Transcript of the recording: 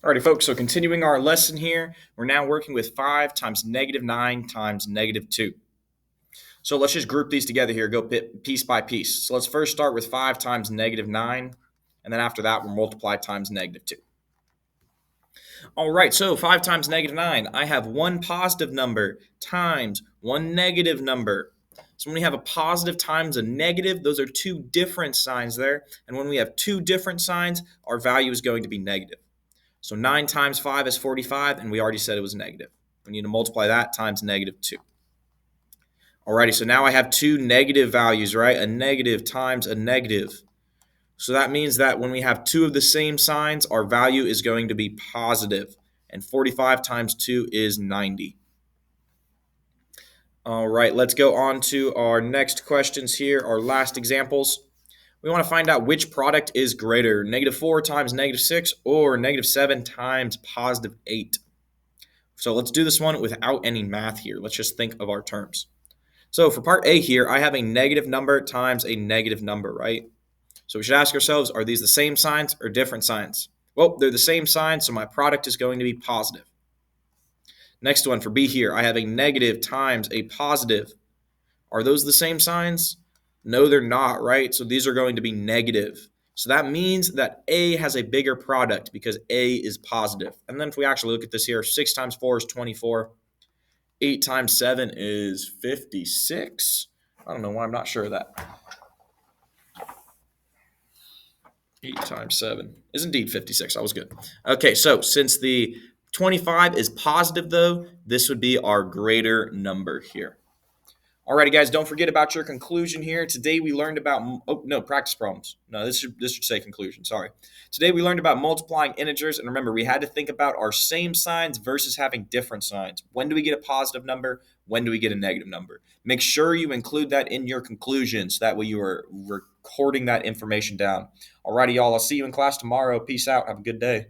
Alrighty, folks, so continuing our lesson here, we're now working with 5 times negative 9 times negative 2. So let's just group these together here, go piece by piece. So let's first start with 5 times negative 9, and then after that, we'll multiply times negative 2. All right, so 5 times negative 9, I have one positive number times one negative number. So when we have a positive times a negative, those are two different signs there. And when we have two different signs, our value is going to be negative. So 9 times 5 is 45, and we already said it was negative. We need to multiply that times negative 2. Alrighty, so now I have two negative values, right? A negative times a negative. So that means that when we have two of the same signs, our value is going to be positive. And 45 times 2 is 90. All right, let's go on to our next questions here, our last examples. We want to find out which product is greater, negative 4 times negative 6 or negative 7 times positive 8. So let's do this one without any math here. Let's just think of our terms. So for part A here, I have a negative number times a negative number, right? So we should ask ourselves, are these the same signs or different signs? Well, they're the same sign, so my product is going to be positive. Next one for B here, I have a negative times a positive. Are those the same signs? No, they're not, right? So these are going to be negative. So that means that A has a bigger product because A is positive. And then if we actually look at this here, 6 times 4 is 24. 8 times 7 is 56. I don't know why I'm not sure of that. 8 times 7 is indeed 56. I was good. Okay, so since the 25 is positive, though, this would be our greater number here. Alrighty, guys, don't forget about your conclusion here. Today we learned about, practice problems. No, this should say conclusion, sorry. Today we learned about multiplying integers, and remember, we had to think about our same signs versus having different signs. When do we get a positive number? When do we get a negative number? Make sure you include that in your conclusion so that way you are recording that information down. Alrighty, y'all, I'll see you in class tomorrow. Peace out. Have a good day.